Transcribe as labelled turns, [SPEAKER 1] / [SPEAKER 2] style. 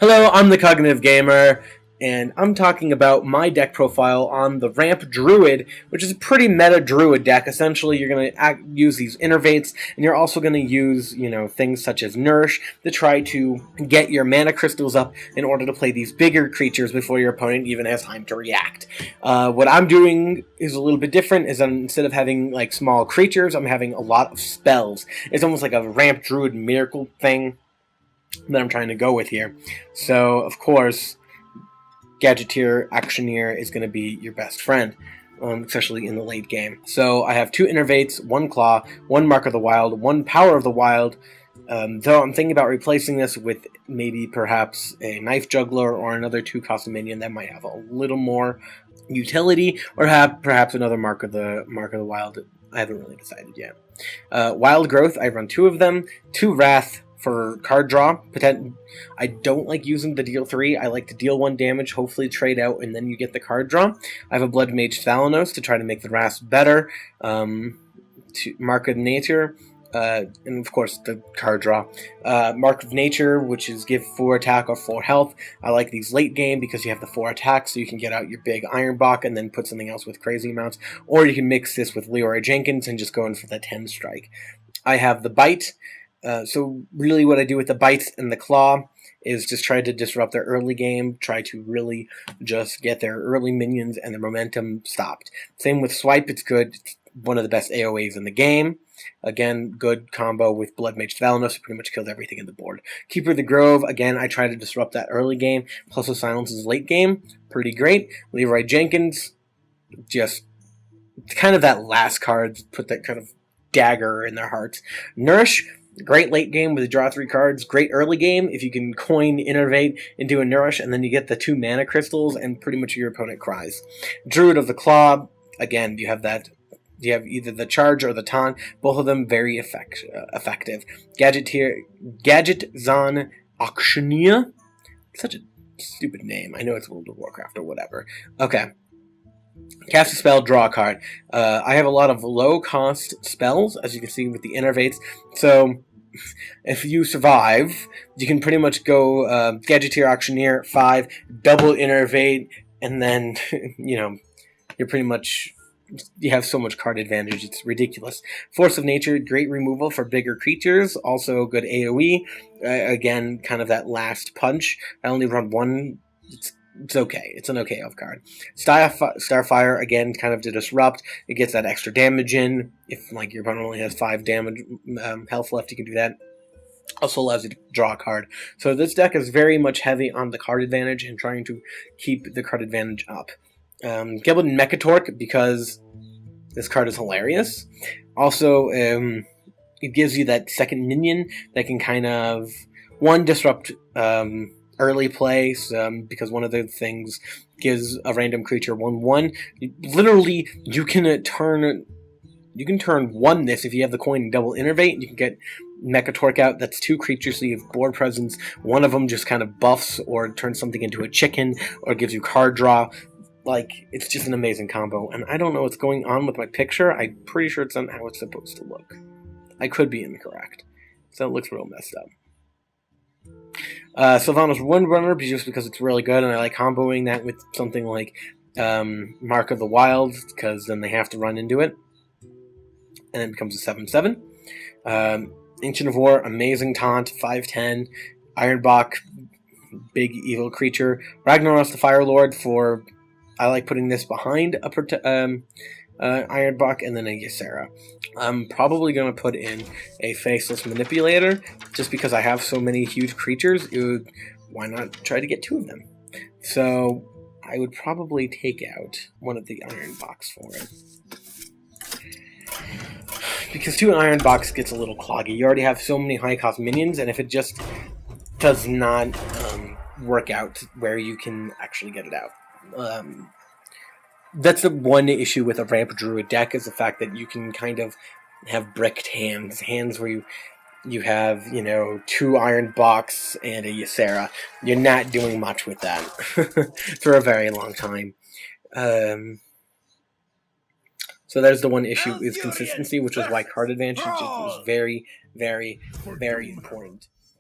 [SPEAKER 1] Hello, I'm the Cognitive Gamer, and I'm talking about my deck profile on the Ramp Druid, which is a pretty meta Druid deck. Essentially, you're going to use these innervates, and you're also going to use, things such as Nourish to try to get your mana crystals up in order to play these bigger creatures before your opponent even has time to react. What I'm doing is a little bit different, is instead of having like small creatures, I'm having a lot of spells. It's almost like a Ramp Druid miracle thing that I'm trying to go with here. So, of course, Gadgeteer Actioneer is going to be your best friend, especially in the late game. So I have 2 Innervates, 1 Claw, 1 Mark of the Wild, 1 Power of the Wild, though I'm thinking about replacing this with maybe perhaps a Knife Juggler or another 2-cost minion that might have a little more utility, or have perhaps another Mark of the Wild. I haven't really decided yet. Wild Growth, I run 2 of them, 2 Wrath, for card draw. I don't like using the deal 3. I like to deal 1 damage, hopefully trade out, and then you get the card draw. I have a Blood Mage Thalanos to try to make the Rasp better. To Mark of Nature, and of course the card draw. Mark of Nature, which is give 4 attack or 4 health. I like these late game because you have the 4 attacks, so you can get out your big Ironbach and then put something else with crazy amounts. Or you can mix this with Leroy Jenkins and just go in for the 10 strike. I have the Bite. So really what I do with the Bites and the Claw is just try to disrupt their early game, try to really just get their early minions and their momentum stopped. Same with Swipe, it's good. It's one of the best AoEs in the game. Again, good combo with Blood Mage Thalanos, pretty much killed everything in the board. Keeper of the Grove, again, I try to disrupt that early game, plus the silences late game, pretty great. Leroy Jenkins, just kind of that last card, put that kind of dagger in their hearts. Nourish, great late game with the draw 3 cards. Great early game if you can coin Innervate into a Nourish, and then you get the 2 mana crystals, and pretty much your opponent cries. Druid of the Claw, again, you have that. You have either the Charge or the Taunt. Both of them very effective. Gadgetzan Auctioneer. Such a stupid name. I know it's World of Warcraft or whatever. Okay. Cast a spell, draw a card. I have a lot of low-cost spells, as you can see with the Innervates. So, if you survive, you can pretty much go Gadgeteer Auctioneer, 5, double Innervate, and then, you're pretty much... You have so much card advantage, it's ridiculous. Force of Nature, great removal for bigger creatures, also good AoE. Again, kind of that last punch. I only run 1... It's okay. It's an okay elf card. Starfire, again, kind of to disrupt. It gets that extra damage in. If your opponent only has 5 damage health left, you can do that. Also allows you to draw a card. So this deck is very much heavy on the card advantage and trying to keep the card advantage up. Giblin Mechatorque, because this card is hilarious. Also, it gives you that second minion that can kind of, disrupt... early play, because one of the things gives a random creature 1/1. Literally, you can turn 1 this if you have the coin and double Innervate. You can get Mechatorque out. That's 2 creatures, so you have board presence. One of them just kind of buffs or turns something into a chicken or gives you card draw. It's just an amazing combo. And I don't know what's going on with my picture. I'm pretty sure it's not how it's supposed to look. I could be incorrect. So it looks real messed up. Sylvanas Windrunner, just because it's really good, and I like comboing that with something like Mark of the Wild, because then they have to run into it, and it becomes a 7/7. Ancient of War, amazing taunt, 5/10. Ironbach, big evil creature. Ragnaros the Fire Lord, I like putting this behind a Ironbach and then a Ysera. I'm probably going to put in a Faceless Manipulator, just because I have so many huge creatures. Why not try to get 2 of them? So I would probably take out one of the Ironbachs for it. Because 2 Ironbachs gets a little cloggy. You already have so many high-cost minions, and if it just does not work out where you can actually get it out. That's the one issue with a Ramp Druid deck, is the fact that you can kind of have bricked hands where you have, 2 Ironbachs and a Ysera. You're not doing much with that for a very long time. So there's the one issue, is consistency, which is why card advantage is very, very, very important.